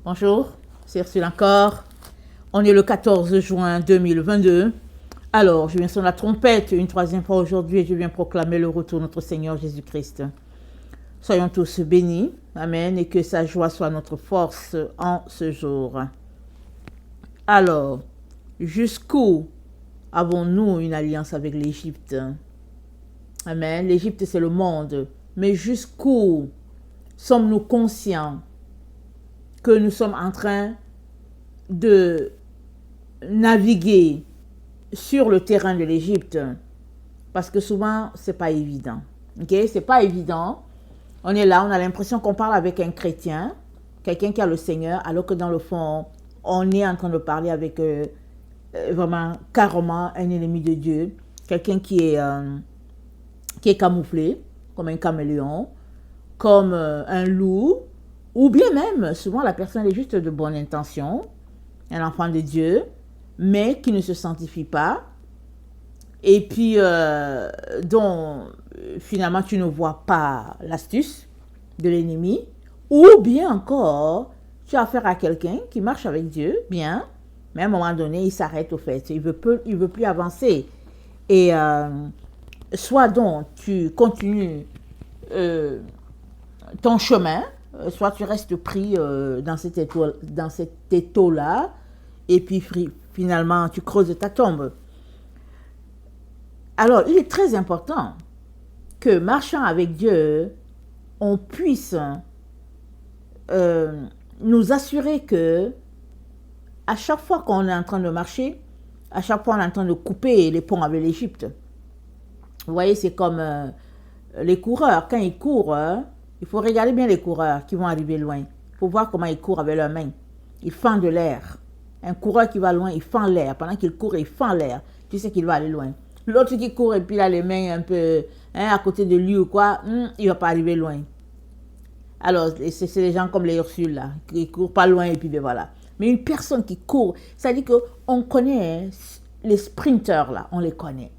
Bonjour, c'est Ursule encore. On est le 14 juin 2022. Alors, je viens sonner la trompette une troisième fois aujourd'hui et je viens proclamer le retour de notre Seigneur Jésus-Christ. Soyons tous bénis, amen, et que sa joie soit notre force en ce jour. Alors, jusqu'où avons-nous une alliance avec l'Égypte? Amen, l'Égypte c'est le monde, mais jusqu'où sommes-nous conscients que nous sommes en train de naviguer sur le terrain de l'Égypte? Parce que souvent, c'est pas évident. Ok, c'est pas évident. On est là, on a l'impression qu'on parle avec un chrétien, quelqu'un qui a le Seigneur, alors que dans le fond, on est en train de parler avec vraiment carrément un ennemi de Dieu, quelqu'un qui est camouflé, comme un caméléon, comme un loup, ou bien même, souvent la personne est juste de bonne intention, un enfant de Dieu, mais qui ne se sanctifie pas, et puis dont finalement tu ne vois pas l'astuce de l'ennemi, ou bien encore, tu as affaire à quelqu'un qui marche avec Dieu, bien, mais à un moment donné, il s'arrête au fait, il veut plus avancer. Et soit donc tu continues ton chemin, soit tu restes pris dans cet étau-là, et puis finalement tu creuses ta tombe. Alors, il est très important que marchant avec Dieu, on puisse nous assurer que à chaque fois qu'on est en train de marcher, à chaque fois on est en train de couper les ponts avec l'Égypte. Vous voyez, c'est comme les coureurs. Quand ils courent, il faut regarder bien les coureurs qui vont arriver loin. Il faut voir comment ils courent avec leurs mains. Ils fendent l'air. Un coureur qui va loin, il fend l'air. Pendant qu'il court, il fend l'air. Tu sais qu'il va aller loin. L'autre qui court et puis il a les mains un peu à côté de lui ou quoi, il ne va pas arriver loin. Alors, c'est les gens comme les Ursules là, qui ne courent pas loin et puis ben voilà. Mais une personne qui court, ça dit qu'on connaît les sprinteurs là, on les connaît.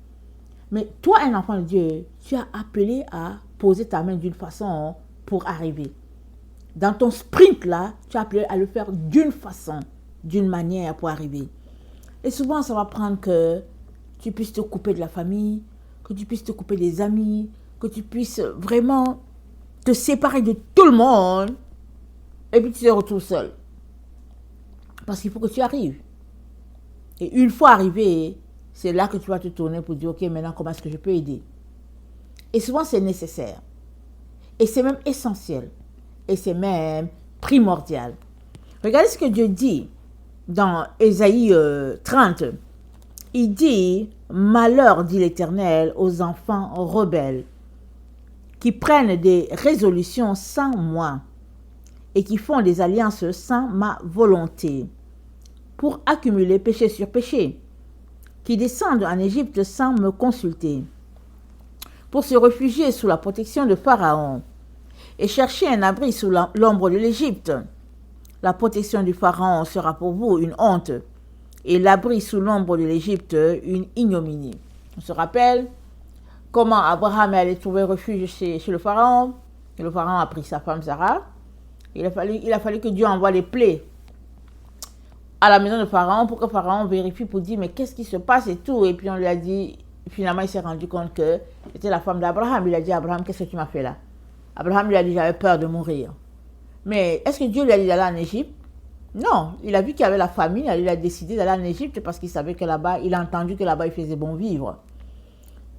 Mais toi, un enfant de Dieu, tu as appelé à poser ta main d'une façon pour arriver. Dans ton sprint là, tu as appelé à le faire d'une façon, d'une manière pour arriver. Et souvent, ça va prendre que tu puisses te couper de la famille, que tu puisses te couper des amis, que tu puisses vraiment te séparer de tout le monde, et puis tu te retrouves seul. Parce qu'il faut que tu arrives. Et une fois arrivé, c'est là que tu vas te tourner pour dire, ok, maintenant, comment est-ce que je peux aider? Et souvent, c'est nécessaire. Et c'est même essentiel. Et c'est même primordial. Regardez ce que Dieu dit dans Ésaïe 30. Il dit, malheur, dit l'Éternel, aux enfants rebelles, qui prennent des résolutions sans moi et qui font des alliances sans ma volonté, pour accumuler péché sur péché, qui descendent en Égypte sans me consulter, pour se réfugier sous la protection de Pharaon et chercher un abri sous l'ombre de l'Égypte. La protection du Pharaon sera pour vous une honte, et l'abri sous l'ombre de l'Égypte une ignominie. On se rappelle comment Abraham est allé trouver refuge chez le Pharaon, et le Pharaon a pris sa femme Sarah. Il a fallu que Dieu envoie les plaies à la maison de Pharaon pour que Pharaon vérifie pour dire mais qu'est-ce qui se passe et tout. Et puis on lui a dit, finalement il s'est rendu compte que c'était la femme d'Abraham. Il a dit à Abraham, qu'est-ce que tu m'as fait là? Abraham lui a dit, j'avais peur de mourir. Mais est-ce que Dieu lui a dit d'aller en Égypte? Non, il a vu qu'il y avait la famine, il a décidé d'aller en Égypte parce qu'il savait que là-bas, il a entendu que là-bas il faisait bon vivre.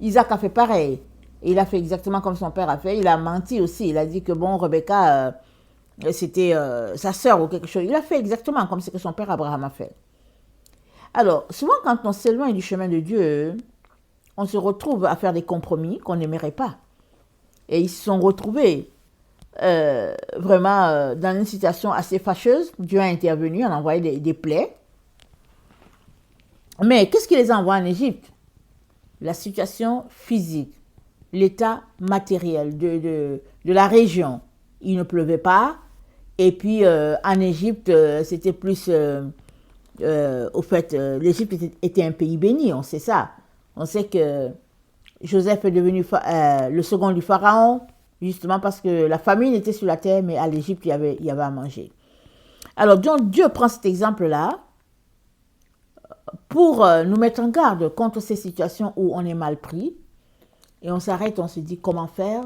Isaac a fait pareil. Et il a fait exactement comme son père a fait. Il a menti aussi. Il a dit que bon, Rebecca, c'était sa sœur ou quelque chose. Il a fait exactement comme ce que son père Abraham a fait. Alors, souvent quand on s'éloigne du chemin de Dieu, on se retrouve à faire des compromis qu'on n'aimerait pas. Et ils se sont retrouvés vraiment dans une situation assez fâcheuse. Dieu a intervenu, on a envoyé des plaies. Mais qu'est-ce qui les envoie en Égypte? La situation physique, l'état matériel de la région. Il ne pleuvait pas. Et puis, en Égypte, c'était plus... au fait, l'Égypte était un pays béni, on sait ça. On sait que Joseph est devenu le second du Pharaon, justement parce que la famine était sur la terre, mais à l'Égypte, il y avait à manger. Alors, donc, Dieu prend cet exemple-là pour nous mettre en garde contre ces situations où on est mal pris. Et on s'arrête, on se dit comment faire.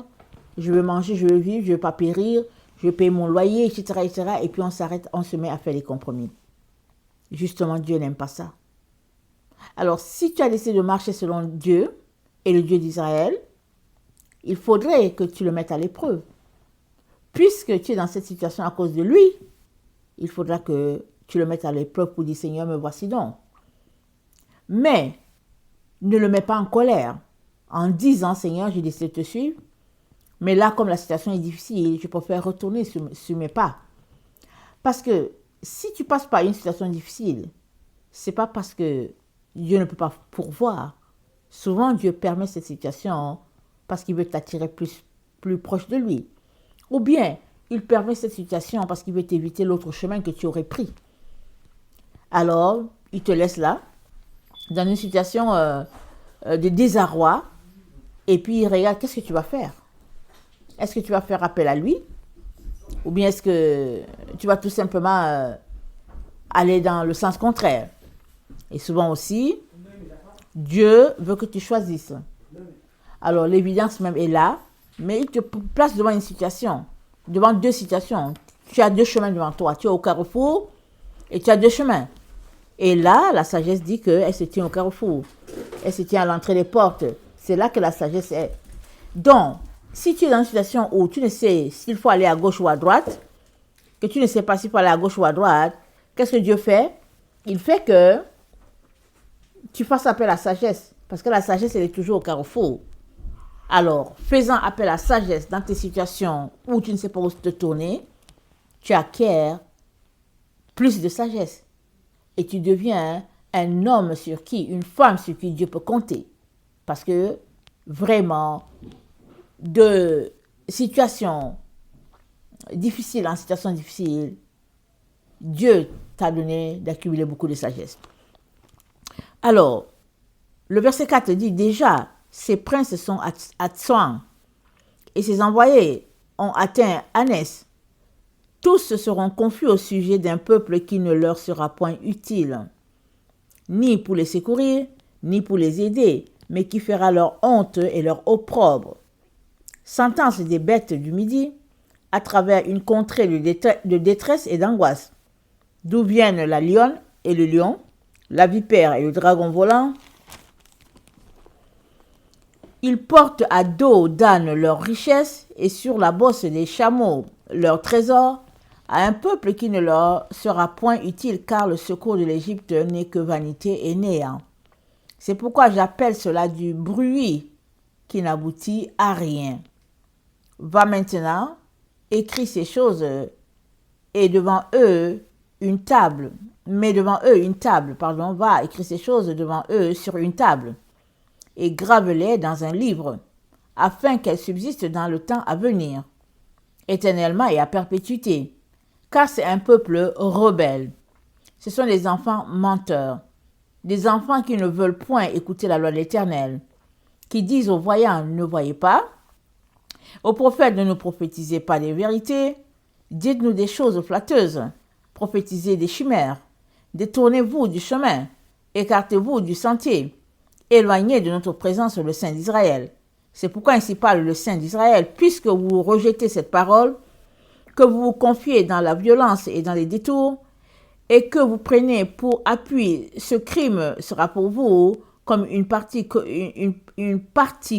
Je veux manger, je veux vivre, je ne veux pas périr, je veux payer mon loyer, etc., etc. Et puis on s'arrête, on se met à faire des compromis. Justement, Dieu n'aime pas ça. Alors, si tu as décidé de marcher selon Dieu et le Dieu d'Israël, il faudrait que tu le mettes à l'épreuve. Puisque tu es dans cette situation à cause de lui, il faudra que tu le mettes à l'épreuve pour dire, Seigneur, me voici donc. Mais ne le mets pas en colère en disant, Seigneur, j'ai décidé de te suivre, mais là, comme la situation est difficile, je préfère retourner sur mes pas. Parce que si tu passes par une situation difficile, c'est pas parce que Dieu ne peut pas pourvoir. Souvent, Dieu permet cette situation parce qu'il veut t'attirer plus proche de lui. Ou bien, il permet cette situation parce qu'il veut t'éviter l'autre chemin que tu aurais pris. Alors, il te laisse là, dans une situation de désarroi, et puis il regarde, qu'est-ce que tu vas faire? Est-ce que tu vas faire appel à lui? Ou bien est-ce que tu vas tout simplement aller dans le sens contraire? Et souvent aussi, Dieu veut que tu choisisses. Alors l'évidence même est là, mais il te place devant une situation, devant deux situations. Tu as deux chemins devant toi. Tu es au carrefour et tu as deux chemins. Et là, la sagesse dit qu'elle se tient au carrefour. Elle se tient à l'entrée des portes. C'est là que la sagesse est. Donc, si tu es dans une situation où tu ne sais s'il faut aller à gauche ou à droite, que tu ne sais pas s'il faut aller à gauche ou à droite, qu'est-ce que Dieu fait? Il fait que tu fasses appel à la sagesse. Parce que la sagesse, elle est toujours au carrefour. Alors, faisant appel à la sagesse dans tes situations où tu ne sais pas où te tourner, tu acquiers plus de sagesse. Et tu deviens un homme sur qui, une femme sur qui Dieu peut compter. Parce que, vraiment, de situation difficile en situation difficile, Dieu t'a donné d'accumuler beaucoup de sagesse. Alors, le verset 4 dit déjà, ces princes sont à Tsoan et ses envoyés ont atteint Anès. Tous seront confus au sujet d'un peuple qui ne leur sera point utile, ni pour les secourir, ni pour les aider, mais qui fera leur honte et leur opprobre. Sentence des bêtes du midi, à travers une contrée de détresse et d'angoisse, d'où viennent la lionne et le lion, la vipère et le dragon volant. Ils portent à dos d'âne leurs richesses et sur la bosse des chameaux leurs trésors, à un peuple qui ne leur sera point utile, car le secours de l'Égypte n'est que vanité et néant. C'est pourquoi j'appelle cela du bruit qui n'aboutit à rien. Va maintenant, écris ces choses et devant eux une table. Mets devant eux une table, va écrire ces choses devant eux sur une table et grave-les dans un livre, afin qu'elles subsistent dans le temps à venir, éternellement et à perpétuité. Car c'est un peuple rebelle. Ce sont des enfants menteurs, des enfants qui ne veulent point écouter la loi de l'Éternel, qui disent aux voyants, ne voyez pas, aux prophètes, ne nous prophétisez pas des vérités, dites-nous des choses flatteuses, prophétisez des chimères, détournez-vous du chemin, écartez-vous du sentier, éloignez de notre présence le Saint d'Israël. C'est pourquoi ainsi parle le Saint d'Israël, puisque vous rejetez cette parole, que vous vous confiez dans la violence et dans les détours, et que vous prenez pour appui ce crime sera pour vous comme une partie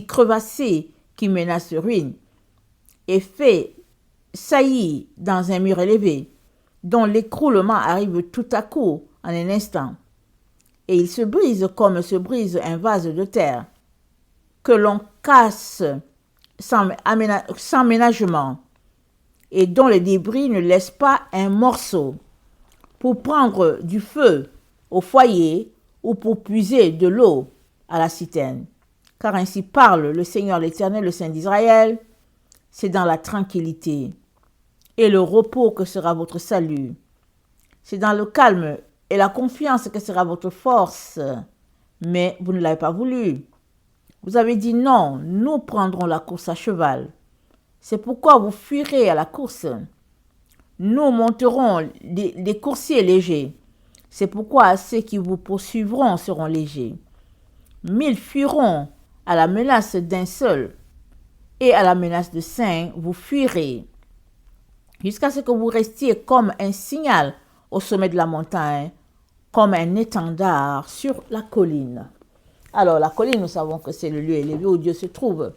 crevassée qui menace ruine, et fait saillir dans un mur élevé, dont l'écroulement arrive tout à coup en un instant, et il se brise comme se brise un vase de terre, que l'on casse sans ménagement, et dont les débris ne laissent pas un morceau, pour prendre du feu au foyer ou pour puiser de l'eau à la citerne. Car ainsi parle le Seigneur l'Éternel, le Saint d'Israël, c'est dans la tranquillité et le repos que sera votre salut. C'est dans le calme et la confiance que sera votre force. Mais vous ne l'avez pas voulu. Vous avez dit non, nous prendrons la course à cheval. C'est pourquoi vous fuirez à la course. Nous monterons des coursiers légers. C'est pourquoi ceux qui vous poursuivront seront légers. 1000 fuiront à la menace d'un seul, et à la menace de 5, vous fuirez, jusqu'à ce que vous restiez comme un signal au sommet de la montagne, comme un étendard sur la colline. Alors, la colline, nous savons que c'est le lieu élevé où Dieu se trouve.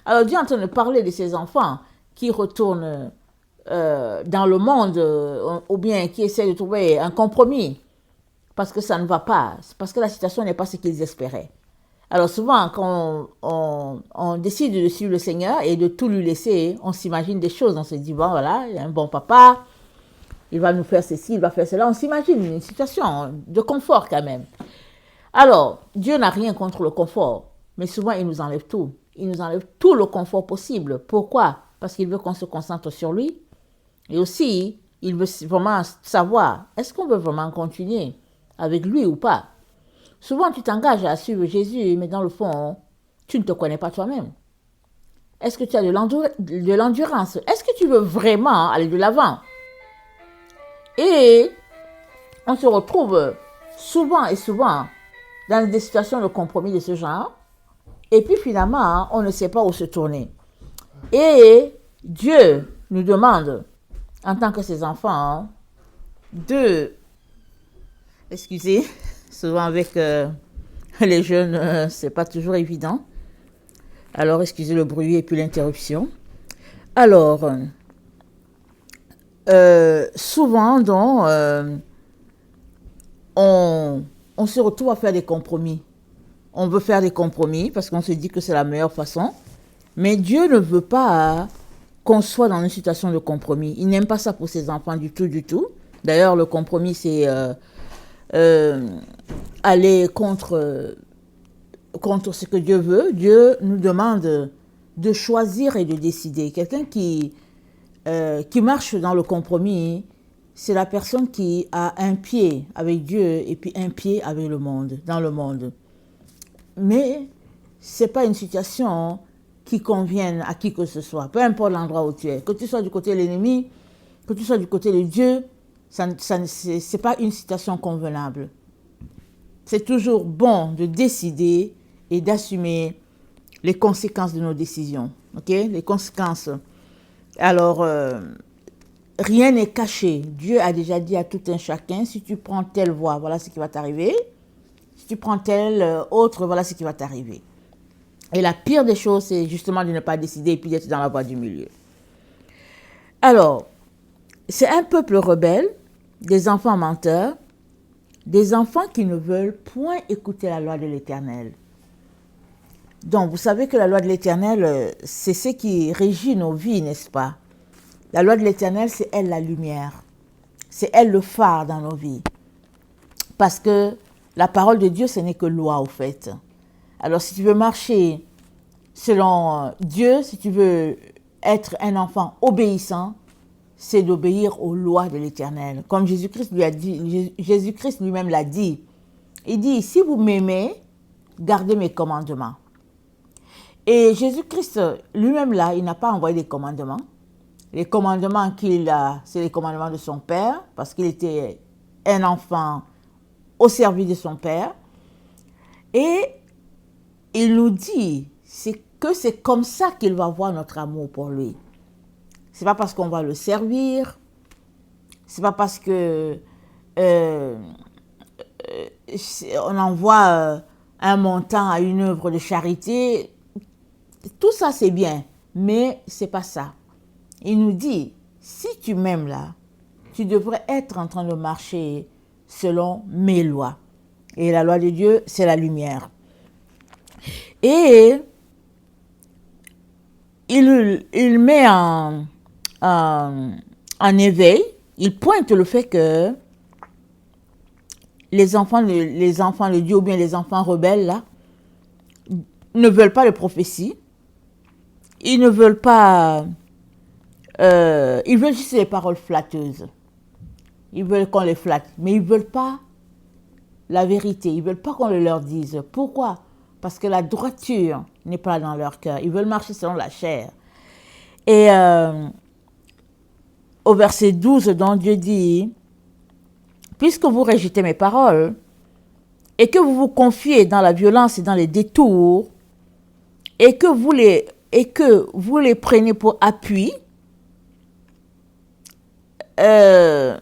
Alors, Dieu est en train de parler de ses enfants qui retournent dans le monde, ou bien qui essaient de trouver un compromis, parce que ça ne va pas, parce que la situation n'est pas ce qu'ils espéraient. Alors souvent, quand on décide de suivre le Seigneur et de tout lui laisser, on s'imagine des choses. On se dit, bon voilà, il y a un bon papa, il va nous faire ceci, il va faire cela. On s'imagine une situation de confort quand même. Alors, Dieu n'a rien contre le confort, mais souvent il nous enlève tout. Il nous enlève tout le confort possible. Pourquoi? Parce qu'il veut qu'on se concentre sur lui. Et aussi, il veut vraiment savoir, est-ce qu'on veut vraiment continuer avec lui ou pas? Souvent, tu t'engages à suivre Jésus, mais dans le fond, tu ne te connais pas toi-même. Est-ce que tu as de l'endurance? Est-ce que tu veux vraiment aller de l'avant? Et on se retrouve souvent et souvent dans des situations de compromis de ce genre. Et puis finalement, on ne sait pas où se tourner. Et Dieu nous demande, en tant que ses enfants, excusez, souvent avec les jeunes, c'est pas toujours évident. Alors, excusez le bruit et puis l'interruption. Alors, souvent, donc, on se retrouve à faire des compromis. On veut faire des compromis parce qu'on se dit que c'est la meilleure façon. Mais Dieu ne veut pas qu'on soit dans une situation de compromis. Il n'aime pas ça pour ses enfants du tout, du tout. D'ailleurs, le compromis, c'est aller contre ce que Dieu veut. Dieu nous demande de choisir et de décider. Quelqu'un qui marche dans le compromis, c'est la personne qui a un pied avec Dieu et puis un pied avec le monde, dans le monde. Mais ce n'est pas une situation qui convienne à qui que ce soit, peu importe l'endroit où tu es. Que tu sois du côté de l'ennemi, que tu sois du côté de Dieu, ce n'est pas une situation convenable. C'est toujours bon de décider et d'assumer les conséquences de nos décisions. Okay? Les conséquences. Alors, rien n'est caché. Dieu a déjà dit à tout un chacun, si tu prends telle voie, voilà ce qui va t'arriver. Si tu prends telle autre, voilà ce qui va t'arriver. Et la pire des choses, c'est justement de ne pas décider et puis d'être dans la voie du milieu. Alors, c'est un peuple rebelle, des enfants menteurs, des enfants qui ne veulent point écouter la loi de l'Éternel. Donc, vous savez que la loi de l'Éternel, c'est ce qui régit nos vies, n'est-ce pas? La loi de l'Éternel, c'est elle la lumière. C'est elle le phare dans nos vies. Parce que la parole de Dieu, ce n'est que loi, au fait. Alors, si tu veux marcher selon Dieu, si tu veux être un enfant obéissant, c'est d'obéir aux lois de l'Éternel. Comme Jésus-Christ lui a dit, Jésus-Christ lui-même l'a dit. Il dit, si vous m'aimez, gardez mes commandements. Et Jésus-Christ lui-même là, il n'a pas envoyé des commandements. Les commandements qu'il a, c'est les commandements de son Père, parce qu'il était un enfant au service de son Père. Et il nous dit que c'est comme ça qu'il va voir notre amour pour lui. C'est pas parce qu'on va le servir, c'est pas parce que on envoie un montant à une œuvre de charité. Tout ça c'est bien, mais c'est pas ça. Il nous dit, si tu m'aimes là, tu devrais être en train de marcher selon mes lois. Et la loi de Dieu, c'est la lumière. Et il met en éveil, il pointe le fait que les enfants de Dieu ou bien les enfants rebelles là, ne veulent pas de prophétie. Ils ne veulent pas... ils veulent juste des paroles flatteuses. Ils veulent qu'on les flatte, mais ils ne veulent pas la vérité. Ils ne veulent pas qu'on le leur dise. Pourquoi? Parce que la droiture n'est pas dans leur cœur. Ils veulent marcher selon la chair. Et au verset 12, dont Dieu dit, « Puisque vous rejetez mes paroles, et que vous vous confiez dans la violence et dans les détours, et que vous les prenez pour appui, ce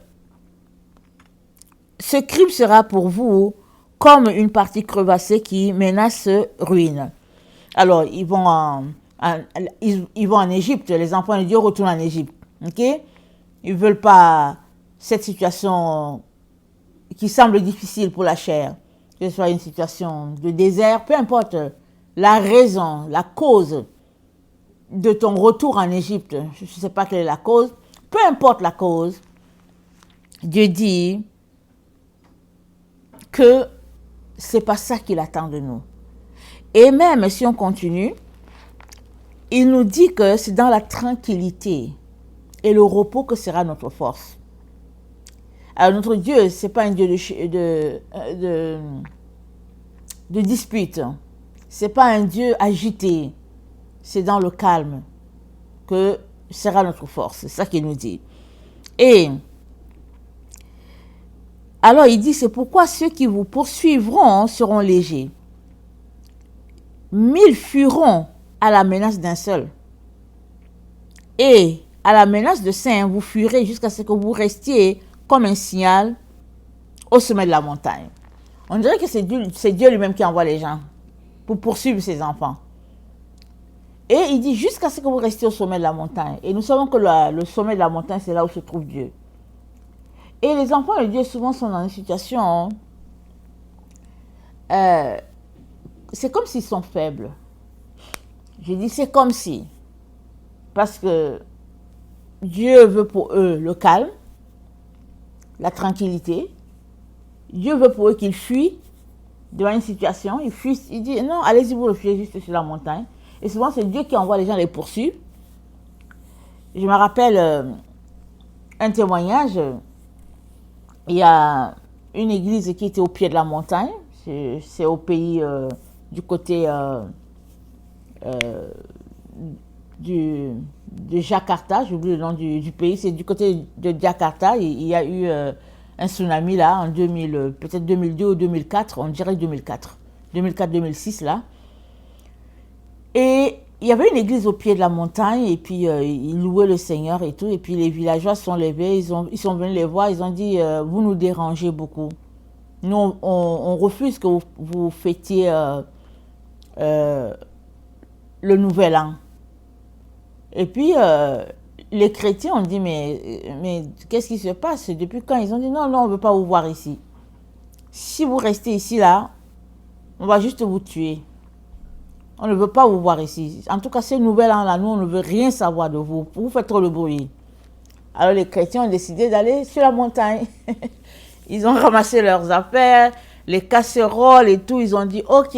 crime sera pour vous comme une partie crevassée qui menace ruine. » Alors, ils vont en Égypte, les enfants de Dieu retournent en Égypte. Okay? Ils ne veulent pas cette situation qui semble difficile pour la chair, que ce soit une situation de désert, peu importe la raison, la cause de ton retour en Égypte. Je ne sais pas quelle est la cause. Peu importe la cause, Dieu dit que ce n'est pas ça qu'il attend de nous. Et même si on continue, il nous dit que c'est dans la tranquillité et le repos que sera notre force. Alors notre Dieu, ce n'est pas un Dieu de dispute. Ce n'est pas un Dieu agité. C'est dans le calme que sera notre force. C'est ça qu'il nous dit. Et alors il dit, c'est pourquoi ceux qui vous poursuivront seront légers. 1000 fuiront à la menace d'un seul. Et à la menace de 5, vous fuirez jusqu'à ce que vous restiez comme un signal au sommet de la montagne. On dirait que c'est Dieu lui-même qui envoie les gens pour poursuivre ses enfants. Et il dit jusqu'à ce que vous restiez au sommet de la montagne. Et nous savons que le sommet de la montagne, c'est là où se trouve Dieu. Et les enfants de Dieu souvent sont dans une situation... c'est comme s'ils sont faibles. Je dis c'est comme si. Parce que Dieu veut pour eux le calme, la tranquillité. Dieu veut pour eux qu'ils fuient devant une situation. Ils fuient, il dit non, allez-y, vous le fuyez juste sur la montagne. Et souvent, c'est Dieu qui envoie les gens les poursuivre. Je me rappelle un témoignage. Il y a une église qui était au pied de la montagne. C'est au pays du côté de Jakarta. J'oublie le nom du pays. C'est du côté de Jakarta. Il y a eu un tsunami là en 2000, peut-être 2002 ou 2004. On dirait 2004. 2004-2006 là. Et il y avait une église au pied de la montagne et puis ils louaient le Seigneur et tout. Et puis les villageois se sont levés, ils sont venus les voir, ils ont dit vous nous dérangez beaucoup. Nous, on refuse que vous fêtiez le nouvel an. Et puis les chrétiens ont dit mais qu'est-ce qui se passe? Depuis quand? Ils ont dit non, on ne veut pas vous voir ici. Si vous restez ici là, on va juste vous tuer. On ne veut pas vous voir ici. En tout cas, ce nouvel an-là, nous, on ne veut rien savoir de vous. Vous faites trop le bruit. Alors, les chrétiens ont décidé d'aller sur la montagne. Ils ont ramassé leurs affaires, les casseroles et tout. Ils ont dit, OK,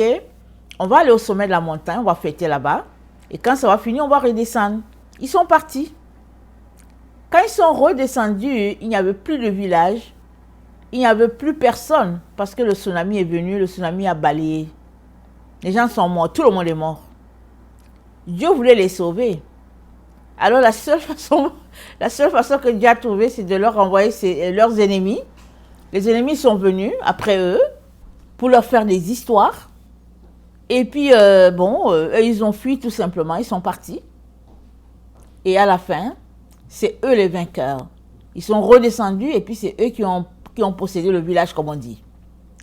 on va aller au sommet de la montagne, on va fêter là-bas. Et quand ça va finir, on va redescendre. Ils sont partis. Quand ils sont redescendus, il n'y avait plus de village. Il n'y avait plus personne parce que le tsunami est venu, le tsunami a balayé. Les gens sont morts, tout le monde est mort. Dieu voulait les sauver. Alors la seule façon que Dieu a trouvé, c'est de leur envoyer leurs ennemis. Les ennemis sont venus après eux pour leur faire des histoires. Et puis, ils ont fui tout simplement, ils sont partis. Et à la fin, c'est eux les vainqueurs. Ils sont redescendus et puis c'est eux qui ont possédé le village, comme on dit.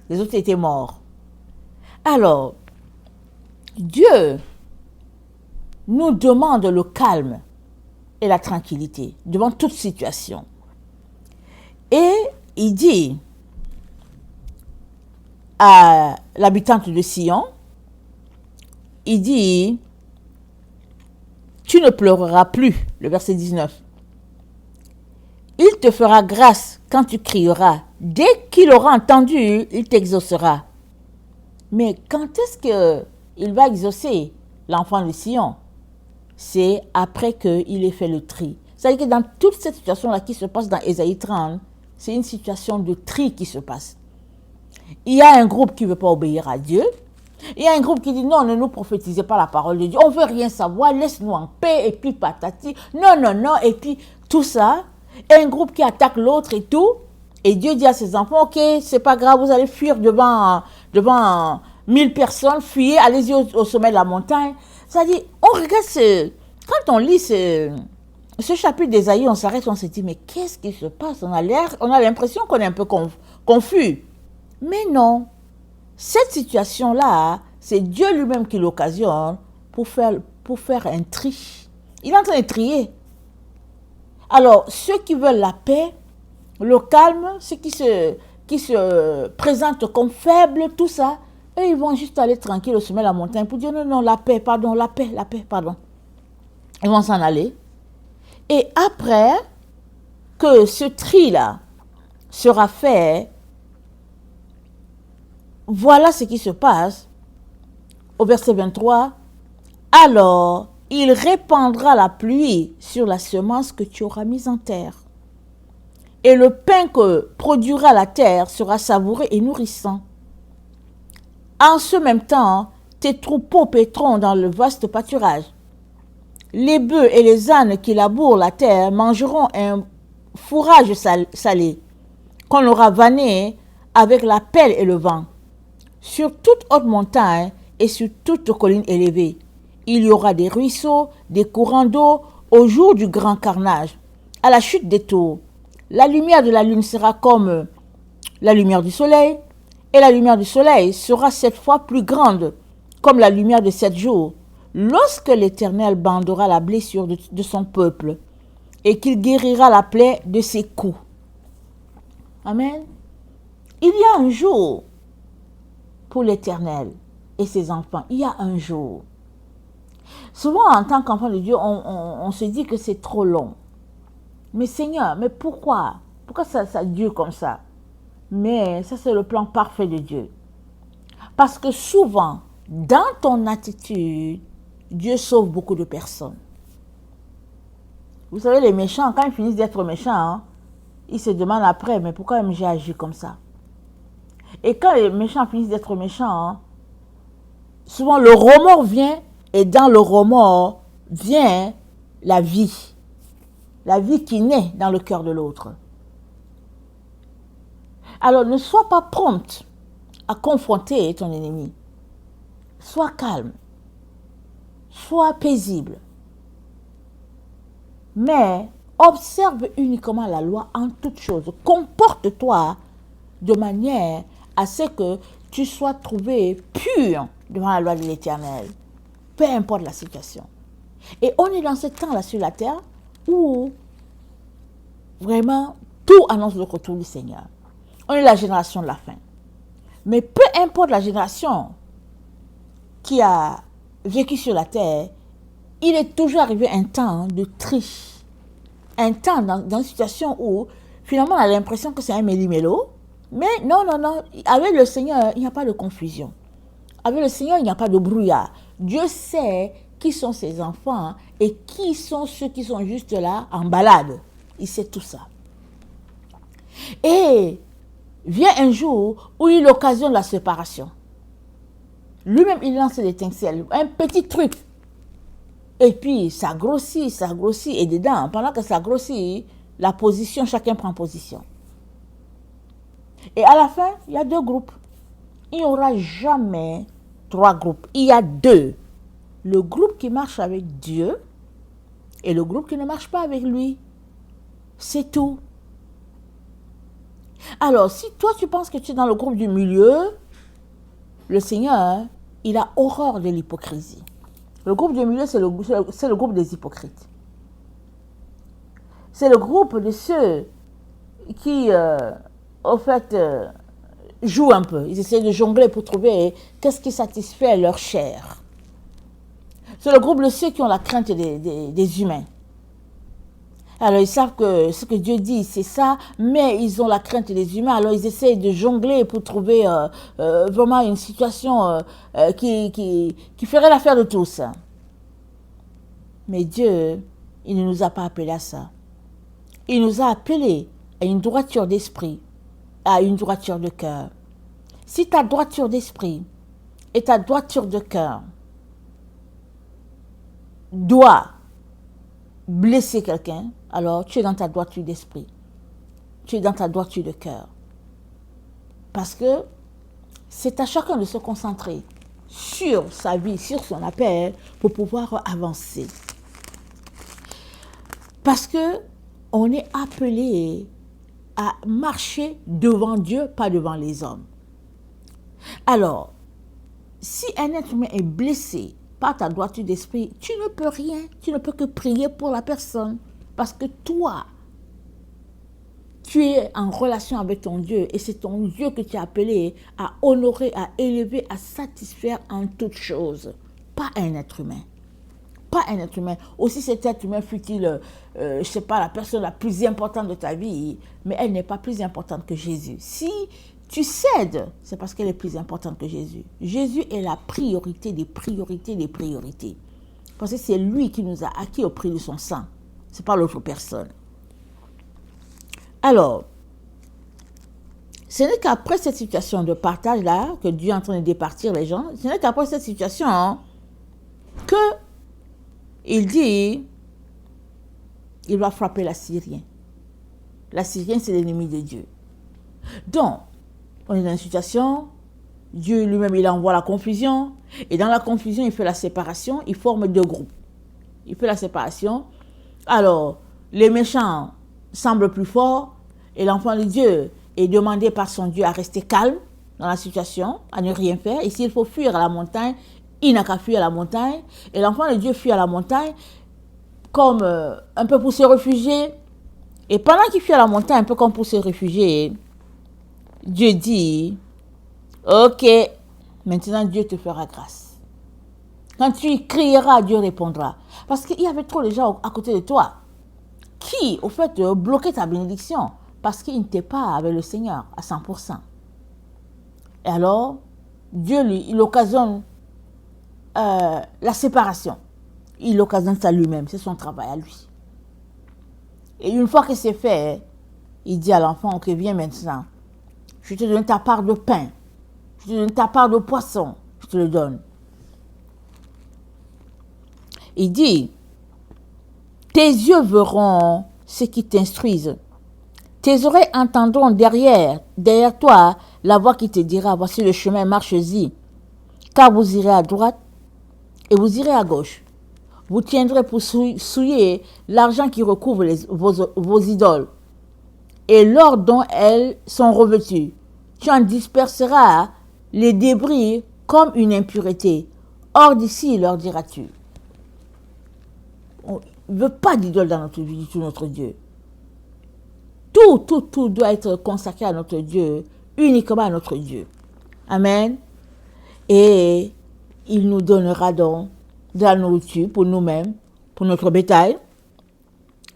Les autres étaient morts. Alors, Dieu nous demande le calme et la tranquillité devant toute situation. Et il dit à l'habitante de Sion, il dit, tu ne pleureras plus, le verset 19. Il te fera grâce quand tu crieras. Dès qu'il aura entendu, il t'exaucera. Mais quand est-ce qu'il va exaucer l'enfant de Sion? C'est après qu'il ait fait le tri. C'est-à-dire que dans toute cette situation-là qui se passe dans Ésaïe 30, c'est une situation de tri qui se passe. Il y a un groupe qui ne veut pas obéir à Dieu. Il y a un groupe qui dit non, ne nous prophétisez pas la parole de Dieu. On ne veut rien savoir, laisse-nous en paix, et puis patati. Non. Et puis tout ça. Et un groupe qui attaque l'autre et tout. Et Dieu dit à ses enfants, ok, c'est pas grave, vous allez fuir devant 1000 personnes, fuyez, allez-y au sommet de la montagne. C'est-à-dire, on regarde quand on lit ce chapitre d'Ésaïe, on s'arrête, on se dit, mais qu'est-ce qui se passe? On a l'impression qu'on est un peu confus. Mais non, cette situation-là, c'est Dieu lui-même qui l'occasionne pour faire un tri. Il est en train de trier. Alors, ceux qui veulent la paix, le calme, ceux qui se présentent comme faibles, tout ça, eux, ils vont juste aller tranquille au sommet de la montagne pour dire non, la paix, pardon, la paix, pardon. Ils vont s'en aller. Et après que ce tri-là sera fait, voilà ce qui se passe au verset 23. Alors, il répandra la pluie sur la semence que tu auras mise en terre. Et le pain que produira la terre sera savoureux et nourrissant. En ce même temps, tes troupeaux paîtront dans le vaste pâturage. Les bœufs et les ânes qui labourent la terre mangeront un fourrage salé, qu'on aura vanné avec la pelle et le vent. Sur toute haute montagne et sur toute colline élevée, il y aura des ruisseaux, des courants d'eau au jour du grand carnage, à la chute des tours. La lumière de la lune sera comme la lumière du soleil, et la lumière du soleil sera 7 fois plus grande, comme la lumière de 7 jours, lorsque l'Éternel bandera la blessure de son peuple, et qu'il guérira la plaie de ses coups. Amen. Il y a un jour pour l'Éternel et ses enfants. Il y a un jour. Souvent, en tant qu'enfant de Dieu, on se dit que c'est trop long. Mais Seigneur, mais pourquoi? Pourquoi ça dure comme ça? Mais ça, c'est le plan parfait de Dieu. Parce que souvent, dans ton attitude, Dieu sauve beaucoup de personnes. Vous savez, les méchants, quand ils finissent d'être méchants, ils se demandent après, mais pourquoi j'ai agi comme ça? Et quand les méchants finissent d'être méchants, souvent le remords vient, et dans le remords vient la vie. La vie qui naît dans le cœur de l'autre. Alors ne sois pas prompte à confronter ton ennemi. Sois calme. Sois paisible. Mais observe uniquement la loi en toutes choses. Comporte-toi de manière à ce que tu sois trouvé pur devant la loi de l'Éternel. Peu importe la situation. Et on est dans ce temps-là sur la terre où vraiment tout annonce le retour du Seigneur. On est la génération de la fin. Mais peu importe la génération qui a vécu sur la terre, il est toujours arrivé un temps de triche. Un temps dans une situation où finalement on a l'impression que c'est un méli-mélo. Mais non. Avec le Seigneur, il n'y a pas de confusion. Avec le Seigneur, il n'y a pas de brouillard. Dieu sait qui sont ses enfants et qui sont ceux qui sont juste là en balade. Il sait tout ça. Et vient un jour où il occasionne la séparation. Lui-même, il lance l'étincelle, un petit truc. Et puis, ça grossit, et dedans, pendant que ça grossit, la position, chacun prend position. Et à la fin, il y a 2 groupes. Il n'y aura jamais 3 groupes. Il y a 2. Le groupe qui marche avec Dieu et le groupe qui ne marche pas avec lui. C'est tout. Alors, si toi tu penses que tu es dans le groupe du milieu, le Seigneur, il a horreur de l'hypocrisie. Le groupe du milieu, c'est le groupe des hypocrites. C'est le groupe de ceux qui, au fait, jouent un peu. Ils essaient de jongler pour trouver qu'est-ce qui satisfait leur chair. C'est le groupe de ceux qui ont la crainte des humains. Alors, ils savent que ce que Dieu dit, c'est ça, mais ils ont la crainte des humains. Alors, ils essaient de jongler pour trouver vraiment une situation qui ferait l'affaire de tous. Mais Dieu, il ne nous a pas appelés à ça. Il nous a appelés à une droiture d'esprit, à une droiture de cœur. Si ta droiture d'esprit et ta droiture de cœur doit blesser quelqu'un, alors tu es dans ta droiture d'esprit. Tu es dans ta droiture de cœur. Parce que c'est à chacun de se concentrer sur sa vie, sur son appel, pour pouvoir avancer. Parce que on est appelé à marcher devant Dieu, pas devant les hommes. Alors, si un être humain est blessé par ta droiture d'esprit, tu ne peux rien, tu ne peux que prier pour la personne. Parce que toi, tu es en relation avec ton Dieu et c'est ton Dieu que tu es appelé à honorer, à élever, à satisfaire en toutes choses. Pas un être humain. Pas un être humain. Aussi cet être humain fut-il, je ne sais pas, la personne la plus importante de ta vie, mais elle n'est pas plus importante que Jésus. Si tu cèdes, c'est parce qu'elle est plus importante que Jésus. Jésus est la priorité des priorités des priorités. Parce que c'est lui qui nous a acquis au prix de son sang. Ce n'est pas l'autre personne. Alors, ce n'est qu'après cette situation de partage-là, que Dieu est en train de départir les gens, ce n'est qu'après cette situation que il dit, il va frapper l'Assyrien. L'Assyrien, c'est l'ennemi de Dieu. Donc, on est dans une situation, Dieu lui-même, il envoie la confusion, et dans la confusion, il fait la séparation, il forme deux groupes. Il fait la séparation. Alors, les méchants semblent plus forts, et l'enfant de Dieu est demandé par son Dieu à rester calme dans la situation, à ne rien faire. Et s'il faut fuir à la montagne, il n'a qu'à fuir à la montagne. Et l'enfant de Dieu fuit à la montagne, comme un peu pour se réfugier. Et pendant qu'il fuit à la montagne, un peu comme pour se réfugier, Dieu dit, ok, maintenant Dieu te fera grâce. Quand tu crieras, Dieu répondra. Parce qu'il y avait trop de gens à côté de toi qui, au fait, bloquaient ta bénédiction parce qu'ils n'étaient pas avec le Seigneur à 100%. Et alors, Dieu, lui, il occasionne la séparation. Il occasionne ça lui-même, c'est son travail à lui. Et une fois que c'est fait, il dit à l'enfant, ok, viens maintenant. Je te donne ta part de pain. Je te donne ta part de poisson. Je te le donne. Il dit, tes yeux verront ce qui t'instruisent. Tes oreilles entendront derrière toi, la voix qui te dira, voici le chemin, marche-y. Car vous irez à droite et vous irez à gauche. Vous tiendrez pour souiller l'argent qui recouvre vos idoles et l'or dont elles sont revêtues. Tu en disperseras les débris comme une impureté. Hors d'ici, leur diras-tu. On ne veut pas d'idole dans notre vie, du tout notre Dieu. Tout doit être consacré à notre Dieu, uniquement à notre Dieu. Amen. Et il nous donnera donc de la nourriture pour nous-mêmes, pour notre bétail.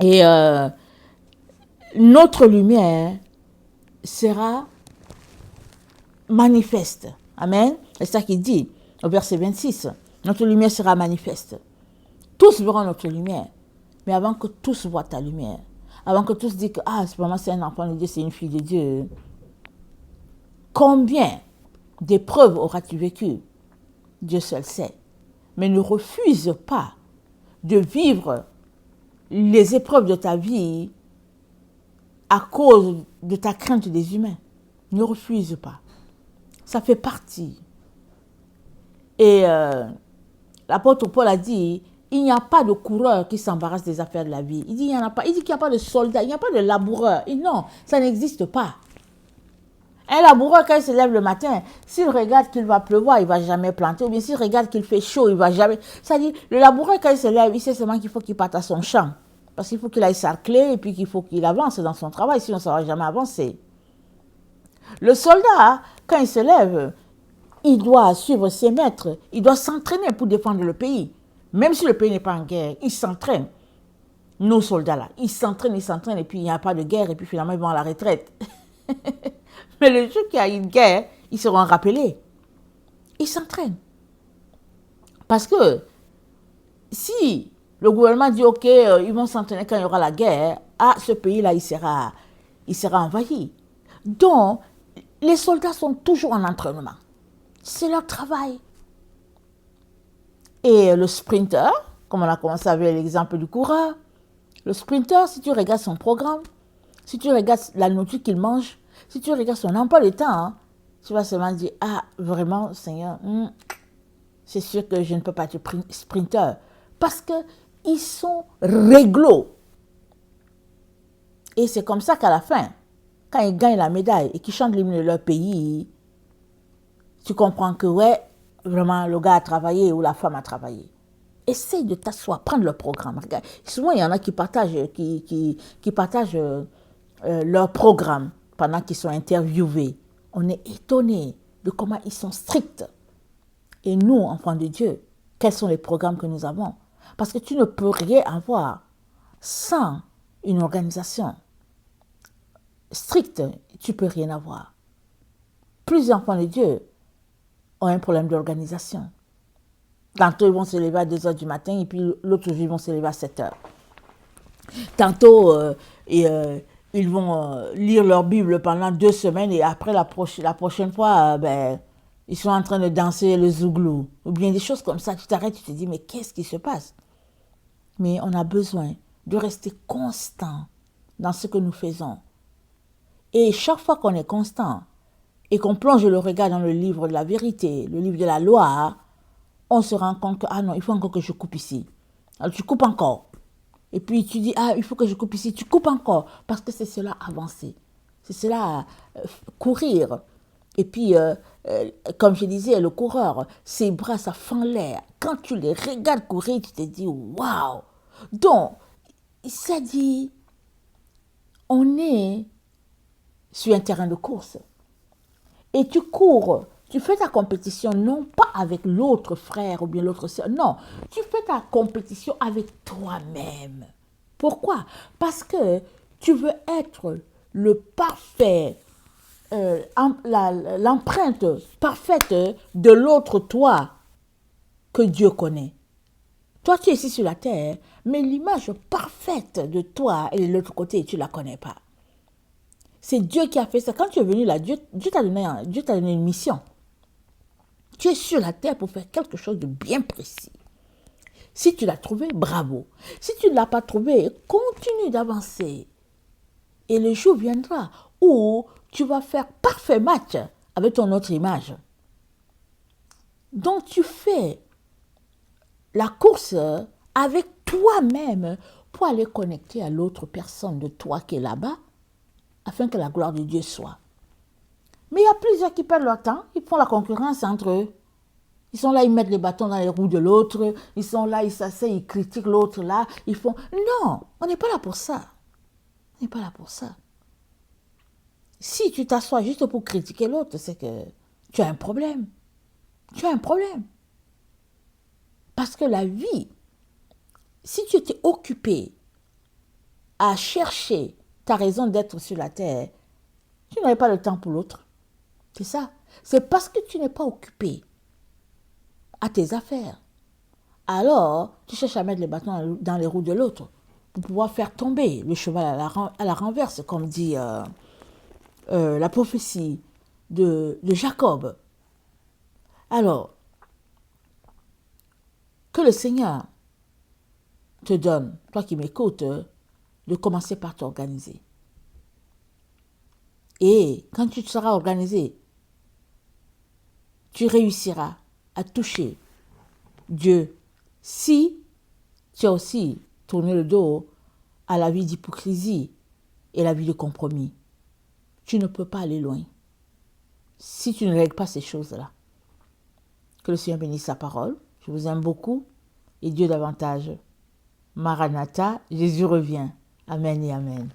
Et notre lumière sera manifeste. Amen. C'est ça qu'il dit au verset 26. Notre lumière sera manifeste. Tous verront notre lumière. Mais avant que tous voient ta lumière, avant que tous disent que c'est vraiment c'est un enfant de Dieu, c'est une fille de Dieu, combien d'épreuves auras-tu vécu? Dieu seul sait. Mais ne refuse pas de vivre les épreuves de ta vie à cause de ta crainte des humains. Ne refuse pas. Ça fait partie. Et l'apôtre Paul a dit, il n'y a pas de coureur qui s'embarrasse des affaires de la vie. Il dit, il n'y en a pas. Il dit qu'il n'y a pas de soldat, il n'y a pas de laboureur. Et non, ça n'existe pas. Un laboureur, quand il se lève le matin, s'il regarde qu'il va pleuvoir, il ne va jamais planter. Ou bien s'il regarde qu'il fait chaud, il ne va jamais... Ça dit, le laboureur, quand il se lève, il sait seulement qu'il faut qu'il parte à son champ. Parce qu'il faut qu'il aille sarcler et puis qu'il faut qu'il avance dans son travail, sinon ça ne va jamais avancer. Le soldat, quand il se lève, il doit suivre ses maîtres. Il doit s'entraîner pour défendre le pays. Même si le pays n'est pas en guerre, il s'entraîne. Nos soldats-là, ils s'entraînent, et puis il n'y a pas de guerre, et puis finalement ils vont à la retraite. Mais le jour qu'il y a une guerre, ils seront rappelés. Ils s'entraînent. Parce que si le gouvernement dit, ok, ils vont s'entraîner quand il y aura la guerre, ce pays-là, il sera envahi. Donc, les soldats sont toujours en entraînement. C'est leur travail. Et le sprinter, comme on a commencé avec l'exemple du coureur, Le sprinter, si tu regardes son programme, si tu regardes la nourriture qu'il mange, si tu regardes son emploi de temps, hein, tu vas seulement dire, ah, vraiment, Seigneur, c'est sûr que je ne peux pas être sprinter. Parce qu'ils sont réglo. Et c'est comme ça qu'à la fin, quand ils gagnent la médaille et qu'ils chantent l'hymne de leur pays, tu comprends que, ouais, vraiment, le gars a travaillé ou la femme a travaillé. Essaye de t'asseoir, prendre le programme. Regarde. Souvent, il y en a qui partagent, qui partagent leur programme pendant qu'ils sont interviewés. On est étonné de comment ils sont stricts. Et nous, enfants de Dieu, quels sont les programmes que nous avons? Parce que tu ne peux rien avoir sans une organisation stricte. Tu ne peux rien avoir. Plusieurs enfants de Dieu ont un problème d'organisation. Tantôt, ils vont se lever à 2 heures du matin et puis l'autre jour, ils vont se lever à 7 heures. Tantôt, ils vont lire leur Bible pendant 2 semaines et après la prochaine fois, ils sont en train de danser le zouglou. Ou bien des choses comme ça. Tu t'arrêtes, tu te dis, mais qu'est-ce qui se passe? Mais on a besoin de rester constant dans ce que nous faisons. Et chaque fois qu'on est constant et qu'on plonge le regard dans le livre de la vérité, le livre de la loi, on se rend compte que, ah non, il faut encore que je coupe ici. Alors tu coupes encore. Et puis tu dis, ah, il faut que je coupe ici. Tu coupes encore. Parce que c'est cela avancer. C'est cela courir. Et puis, comme je disais, le coureur, ses bras, ça fend l'air. Quand tu les regardes courir, tu te dis, waouh. Donc, ça dit, on est sur un terrain de course. Et tu cours. Tu fais ta compétition non pas avec l'autre frère ou bien l'autre sœur. Non, tu fais ta compétition avec toi-même. Pourquoi? Parce que tu veux être le parfait, l'empreinte parfaite de l'autre toi que Dieu connaît. Toi, tu es ici sur la terre, mais l'image parfaite de toi et de l'autre côté, tu ne la connais pas. C'est Dieu qui a fait ça. Quand tu es venu là, Dieu t'a donné une mission. Tu es sur la terre pour faire quelque chose de bien précis. Si tu l'as trouvé, bravo. Si tu ne l'as pas trouvé, continue d'avancer. Et le jour viendra où tu vas faire parfait match avec ton autre image. Donc tu fais la course avec toi-même pour aller connecter à l'autre personne de toi qui est là-bas, afin que la gloire de Dieu soit. Mais il y a plusieurs qui perdent leur temps, ils font la concurrence entre eux. Ils sont là, ils mettent les bâtons dans les roues de l'autre, ils sont là, ils s'asseyent, ils critiquent l'autre là, ils font... Non, on n'est pas là pour ça. On n'est pas là pour ça. Si tu t'assois juste pour critiquer l'autre, c'est que tu as un problème. Tu as un problème. Parce que la vie, si tu étais occupé à chercher ta raison d'être sur la terre, tu n'aurais pas le temps pour l'autre. C'est ça. C'est parce que tu n'es pas occupé à tes affaires. Alors, tu cherches à mettre les bâtons dans les roues de l'autre pour pouvoir faire tomber le cheval à la renverse, comme dit la prophétie de Jacob. Alors, que le Seigneur te donne, toi qui m'écoutes, de commencer par t'organiser. Et quand tu seras organisé, tu réussiras à toucher Dieu si tu as aussi tourné le dos à la vie d'hypocrisie et la vie de compromis. Tu ne peux pas aller loin si tu ne règles pas ces choses-là. Que le Seigneur bénisse sa parole. Je vous aime beaucoup et Dieu davantage. Maranatha, Jésus revient. Amen et amen.